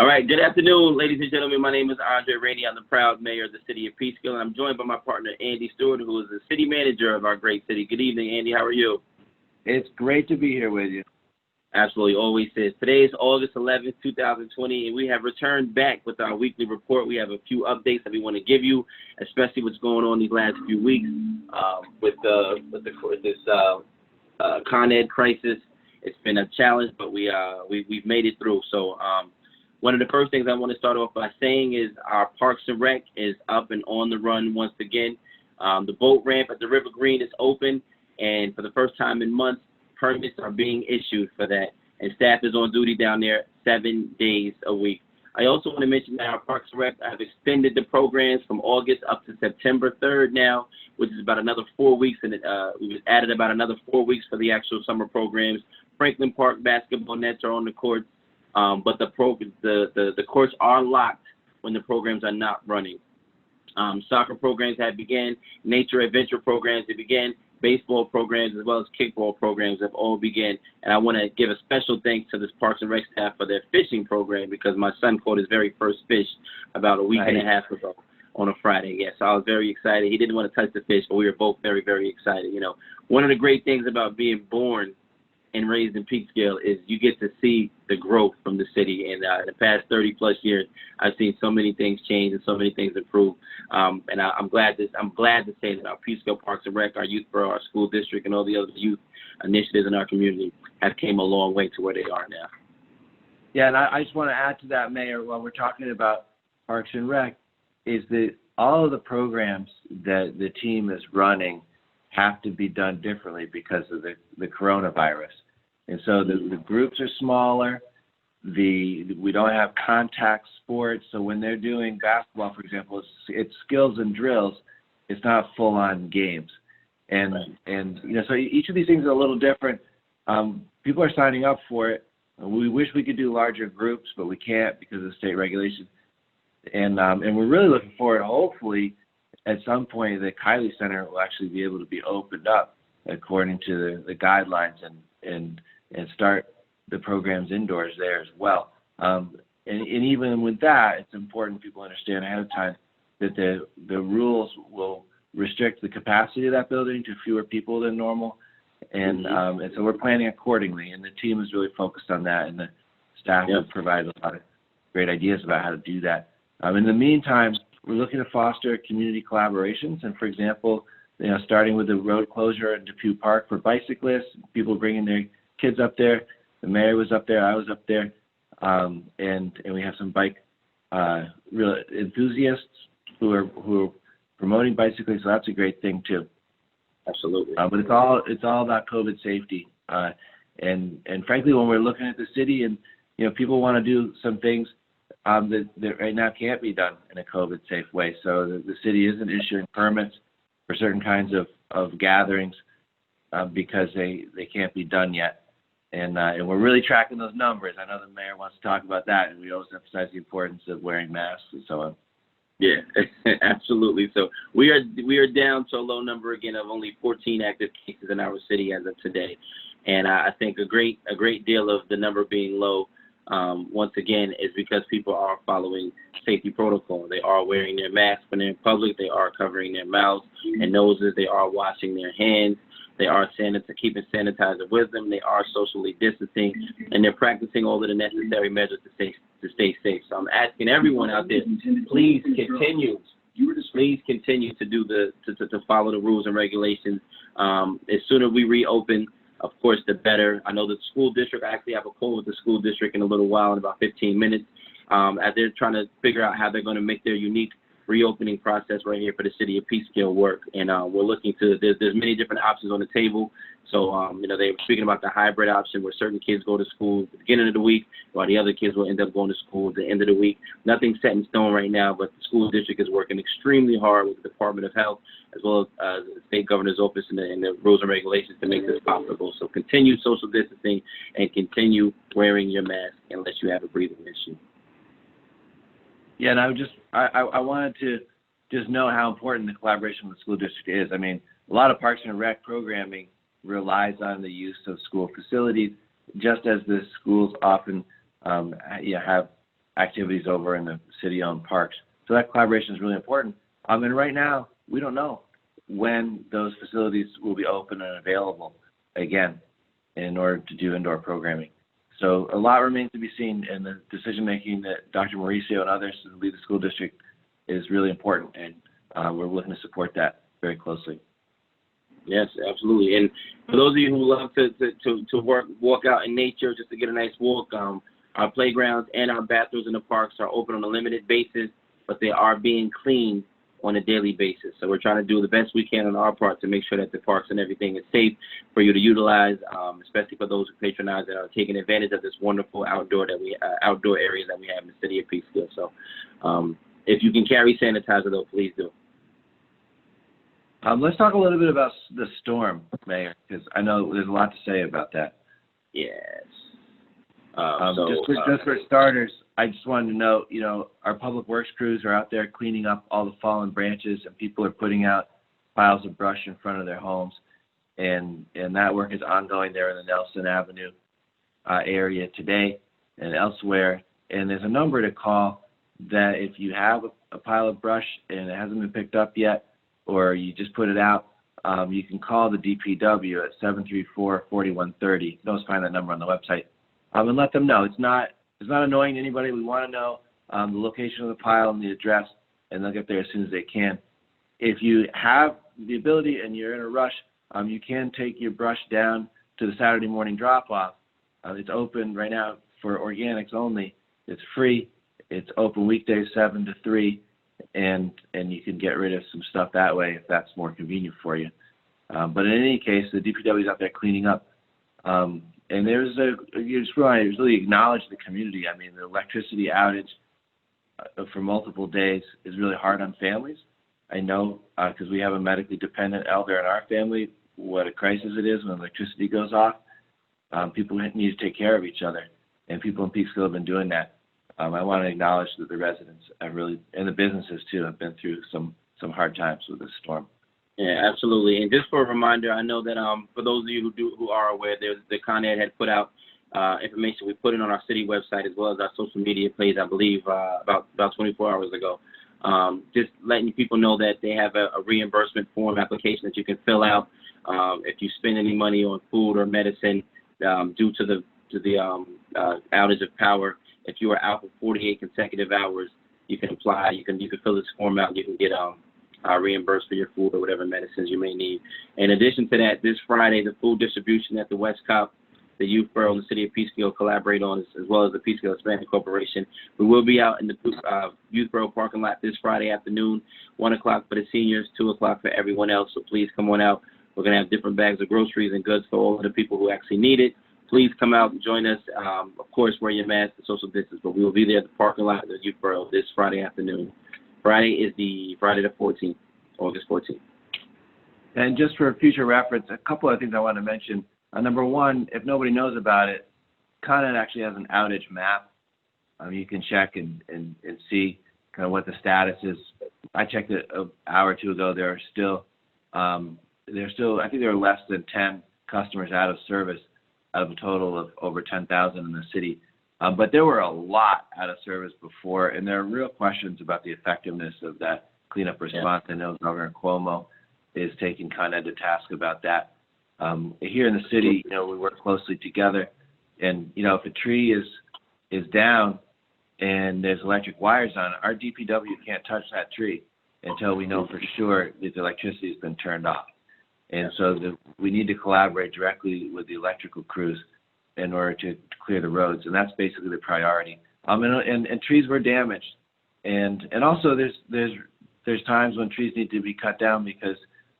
All right, good afternoon, ladies and gentlemen. My name is Rainey. I'm the proud mayor of the city of Peekskill, and I'm joined by my partner, Andy Stewart, who is the city manager of our great city. Good evening, Andy. How are you? It's great to be here with you. Absolutely, always is. Today is August 11th, 2020, and we have returned back with our weekly report. We have a few updates that we want to give you, especially what's going on these last few weeks with this Con Ed crisis. It's been a challenge, but we've made it through. So one of the first things I want to start off by saying is our Parks and Rec is up and on the run once again. The boat ramp at the River Green is open, and for the first time in months, permits are being issued for that, and staff is on duty down there 7 days a week. I also want to mention that our Parks and Rec have extended the programs from August up to September 3rd now, which is about another 4 weeks, and we've added about another 4 weeks for the actual summer programs. Franklin Park basketball nets are on the courts, but the courts are locked when the programs are not running. Soccer programs have begun, nature adventure programs have begun, baseball programs as well as kickball programs have all begun. And I want to give a special thanks to this Parks and Rec staff for their fishing program, because my son caught his very first fish about a week and a half ago on a Friday. Yes, I was very excited. He didn't want to touch the fish, but we were both very, very excited. You know, one of the great things about being born and raised in Peekskill is you get to see the growth from the city. And in the past 30 plus years, I've seen so many things change and so many things improve. And I'm glad to say that our Peekskill Parks and Rec, our youth borough, our school district, and all the other youth initiatives in our community have came a long way to where they are now. Yeah, and I just want to add to that, Mayor, while we're talking about Parks and Rec, is that all of the programs that the team is running have to be done differently because of the coronavirus. And so the groups are smaller. We don't have contact sports. So when they're doing basketball, for example, it's skills and drills. It's not full-on games. And you know, so each of these things are a little different. People are signing up for it. We wish we could do larger groups, but we can't because of state regulations. And we're really looking forward, hopefully, at some point the Kiley Center will actually be able to be opened up according to the guidelines and start the programs indoors there as well. And even with that, it's important people understand ahead of time that the rules will restrict the capacity of that building to fewer people than normal. And so we're planning accordingly, and the team is really focused on that, and the staff have provided a lot of great ideas about how to do that. In the meantime, we're looking to foster community collaborations, and for example, you know, starting with the road closure in Depew Park for bicyclists, people bringing their kids up there. The mayor was up there, I was up there, and we have some bike real enthusiasts who are promoting bicycling, so that's a great thing too. Absolutely. But it's all about COVID safety, and frankly, when we're looking at the city, and you know, people want to do some things that right now can't be done in a COVID-safe way. So the city isn't issuing permits for certain kinds of gatherings because they can't be done yet. And we're really tracking those numbers. I know the mayor wants to talk about that, and we always emphasize the importance of wearing masks and so on. Yeah, absolutely. So we are down to a low number again of only 14 active cases in our city as of today. And I think a great deal of the number being low, once again, is because people are following safety protocol. They are wearing their masks when they're in public. They are covering their mouths and noses. They are washing their hands. They are keeping sanitizer with them. They are socially distancing, and they're practicing all of the necessary measures to stay safe. So I'm asking everyone out there, please continue to do to follow the rules and regulations. As soon as we reopen, of course, the better. I know the school district, I actually have a call with the school district in a little while, in about 15 minutes, as they're trying to figure out how they're going to make their unique reopening process right here for the city of Peekskill work. And we're looking to, there's many different options on the table. So, you know, they were speaking about the hybrid option where certain kids go to school at the beginning of the week, while the other kids will end up going to school at the end of the week. Nothing's set in stone right now, but the school district is working extremely hard with the Department of Health, as well as the state governor's office and the rules and regulations to make this possible. So continue social distancing and continue wearing your mask unless you have a breathing issue. Yeah, and I wanted to just know how important the collaboration with the school district is. I mean, a lot of Parks and Rec programming relies on the use of school facilities, just as the schools often have activities over in the city-owned parks. So that collaboration is really important. And right now, we don't know when those facilities will be open and available again in order to do indoor programming. So a lot remains to be seen, and the decision-making that Dr. Mauricio and others who lead the school district is really important, and we're looking to support that very closely. Yes, absolutely. And for those of you who love to walk out in nature just to get a nice walk, our playgrounds and our bathrooms in the parks are open on a limited basis, but they are being cleaned on a daily basis. So we're trying to do the best we can on our part to make sure that the parks and everything is safe for you to utilize, especially for those who patronize and are taking advantage of this wonderful outdoor areas that we have in the city of Peekskill. So if you can carry sanitizer, though, please do. Let's talk a little bit about the storm, Mayor, because I know there's a lot to say about that. Yes. Just for starters, I just wanted to note, our public works crews are out there cleaning up all the fallen branches, and people are putting out piles of brush in front of their homes, and that work is ongoing there in the Nelson Avenue area today and elsewhere. And there's a number to call that if you have a pile of brush and it hasn't been picked up yet, or you just put it out, you can call the DPW at 734-4130. You can always find that number on the website, and let them know. It's not annoying to anybody. We want to know the location of the pile and the address, and they'll get there as soon as they can. If you have the ability and you're in a rush, you can take your brush down to the Saturday morning drop-off. It's open right now for organics only. It's free. It's open weekdays 7 to 3. And you can get rid of some stuff that way if that's more convenient for you. But in any case, the DPW is out there cleaning up. And you just really acknowledge the community. I mean, the electricity outage for multiple days is really hard on families. I know because we have a medically dependent elder in our family, what a crisis it is when electricity goes off. People need to take care of each other, and people in Peekskill have been doing that. I want to acknowledge that the residents have really, and the businesses too, have been through some hard times with this storm. Yeah, absolutely. And just for a reminder, I know that for those of you who are aware, the Con Ed had put out information. We put it on our city website as well as our social media page, I believe, about 24 hours ago. Just letting people know that they have a reimbursement form application that you can fill out if you spend any money on food or medicine due to the outage of power. If you are out for 48 consecutive hours, you can apply. You can fill this form out. You can get reimbursed for your food or whatever medicines you may need. In addition to that, this Friday, the food distribution at the West Cop, the Youth Borough, and the City of Peekskill collaborate on, as well as the Peekskill Hispanic Corporation. We will be out in the Youth Borough parking lot this Friday afternoon, 1 o'clock for the seniors, 2 o'clock for everyone else. So please come on out. We're going to have different bags of groceries and goods for all of the people who actually need it. Please come out and join us. Of course, wear your mask and social distance, but we will be there at the parking lot of the Youth Borough this Friday afternoon. Friday is Friday the 14th, August 14th. And just for future reference, a couple of things I want to mention. Number one, if nobody knows about it, Con Ed actually has an outage map. You can check and see kind of what the status is. I checked it an hour or two ago. There are still, I think there are less than 10 customers out of service out of a total of over 10,000 in the city. But there were a lot out of service before, and there are real questions about the effectiveness of that cleanup response. I know Governor Cuomo is taking Con Ed to task about that. Here in the city, we work closely together, and if a tree is down and there's electric wires on it, our DPW can't touch that tree until we know for sure that the electricity has been turned off. And so we need to collaborate directly with the electrical crews in order to clear the roads, and that's basically the priority. And trees were damaged, and also there's times when trees need to be cut down because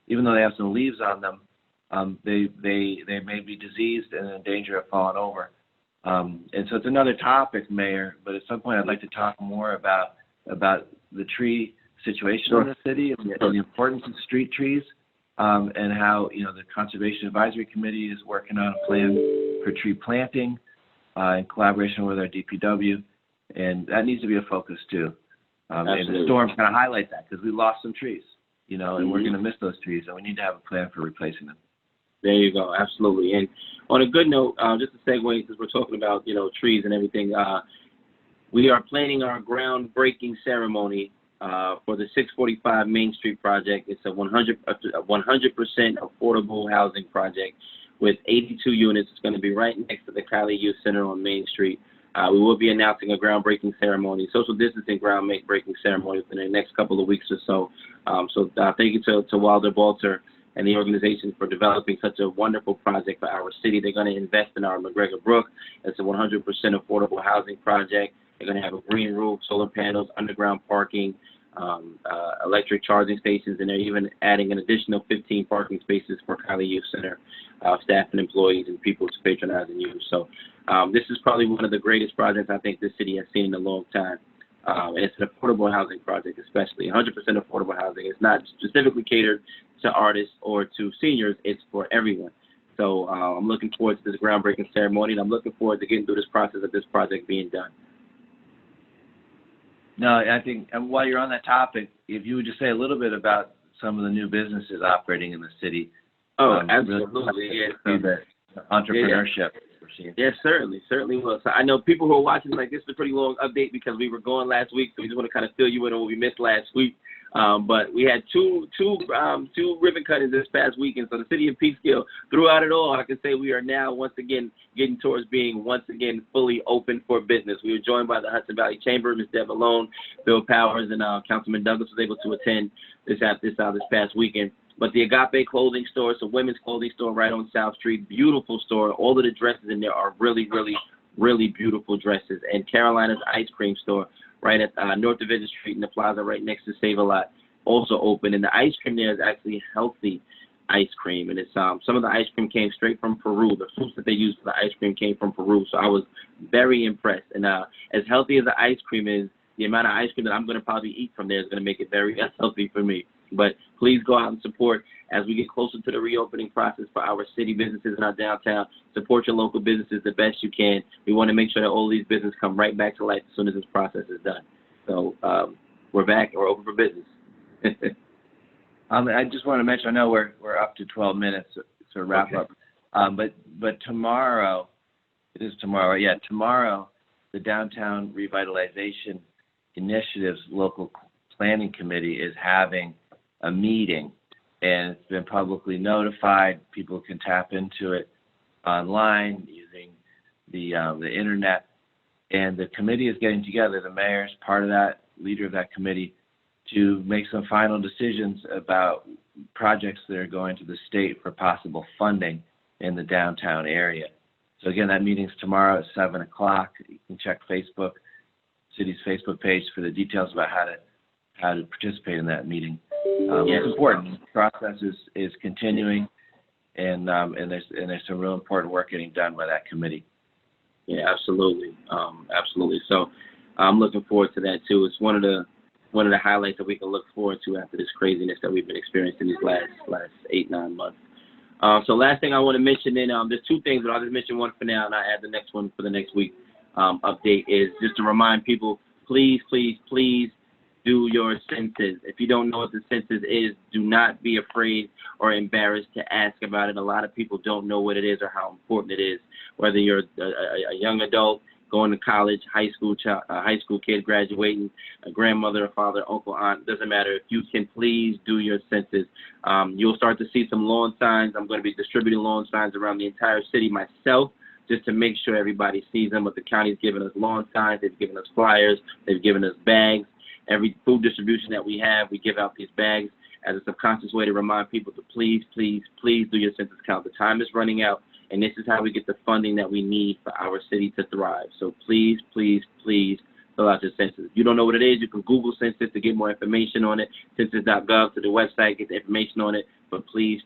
even though they have some leaves on them, they may be diseased and in danger of falling over. And so it's another topic, Mayor, but at some point I'd like to talk more about the tree situation in the city and the importance of street trees, and how the Conservation Advisory Committee is working on a plan for tree planting in collaboration with our DPW, and that needs to be a focus too. And the storm kind of highlights that because we lost some trees, and we're going to miss those trees, and we need to have a plan for replacing them. There you go, absolutely. And on a good note, just to segue, since we're talking about trees and everything, We are planning our groundbreaking ceremony for the 645 Main Street project. It's a 100% affordable housing project with 82 units. It's going to be right next to the Kylie Youth Center on Main Street. We will be announcing a groundbreaking ceremony, social distancing groundbreaking ceremony within the next couple of weeks or so. Thank you to Wilder Balter and the organization for developing such a wonderful project for our city. They're going to invest in our McGregor Brook. It's a 100% affordable housing project. They're going to have a green roof, solar panels, underground parking, electric charging stations, and they're even adding an additional 15 parking spaces for Kylie Youth Center staff and employees and people to patronize and use. So this is probably one of the greatest projects I think this city has seen in a long time. And it's an affordable housing project, especially 100% affordable housing. It's not specifically catered to artists or to seniors. It's for everyone. So I'm looking forward to this groundbreaking ceremony, and I'm looking forward to getting through this process of this project being done. No, I think, and while you're on that topic, if you would just say a little bit about some of the new businesses operating in the city. Oh, absolutely. Really the entrepreneurship. Yes, certainly will. So I know people who are watching like this is a pretty long update because we were gone last week, so we just want to kind of fill you in on what we missed last week. But we had two ribbon cuttings this past weekend. So the city of Peekskill, throughout it all, I can say we are now once again getting towards being once again fully open for business. We were joined by the Hudson Valley Chamber, Ms. Deb Malone, Bill Powers, and Councilman Douglas was able to attend this past weekend. But the Agape clothing store, it's a women's clothing store right on South Street, beautiful store. All of the dresses in there are really, really, really beautiful dresses. And Carolina's ice cream store right at North Division Street in the plaza right next to Save-A-Lot, also open. And the ice cream there is actually healthy ice cream. And it's some of the ice cream came straight from Peru. The fruits that they used for the ice cream came from Peru. So I was very impressed. And as healthy as the ice cream is, the amount of ice cream that I'm going to probably eat from there is going to make it very healthy for me. But please go out and support as we get closer to the reopening process for our city businesses in our downtown. Support your local businesses the best you can. We want to make sure that all these businesses come right back to life as soon as this process is done. So we're back and we're open for business. I just want to mention, I know we're up to 12 minutes to wrap up. But tomorrow, it is tomorrow. Yeah, tomorrow, the Downtown Revitalization Initiatives Local Planning Committee is having a meeting, and it's been publicly notified. People can tap into it online using the internet, and the committee is getting together. The mayor is part of that, leader of that committee, to make some final decisions about projects that are going to the state for possible funding in the downtown area. So again, that meeting's tomorrow at 7 o'clock. You can check Facebook, city's Facebook page for the details about how to participate in that meeting. It's important. The process is continuing, and there's some real important work getting done by that committee. Yeah, absolutely, absolutely. So I'm looking forward to that too. It's one of the highlights that we can look forward to after this craziness that we've been experiencing these last 8-9 months. So last thing I want to mention, then there's two things, but I'll just mention one for now, and I'll add the next one for the next week. Update is just to remind people, please do your census. If you don't know what the census is, do not be afraid or embarrassed to ask about it. A lot of people don't know what it is or how important it is. Whether you're a young adult going to college, high school kid graduating, a grandmother, a father, uncle, aunt, doesn't matter. If you can please do your census. You'll start to see some lawn signs. I'm going to be distributing lawn signs around the entire city myself, just to make sure everybody sees them. But the county's given us lawn signs, they've given us flyers, they've given us bags. Every food distribution that we have, we give out these bags as a subconscious way to remind people to please do your census count. The time is running out, and this is how we get the funding that we need for our city to thrive. So please fill out your census. If you don't know what it is, you can Google census to get more information on it. Census.gov to the website, get the information on it. But please,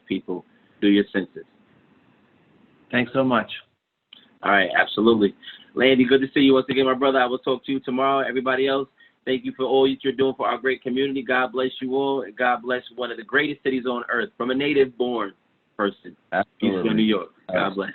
people, do your census. Thanks so much. All right, absolutely. Landy, good to see you once again, my brother. I will talk to you tomorrow. Everybody else, thank you for all that you're doing for our great community. God bless you all, and God bless one of the greatest cities on earth from a native-born person, Peekskill, New York. God bless.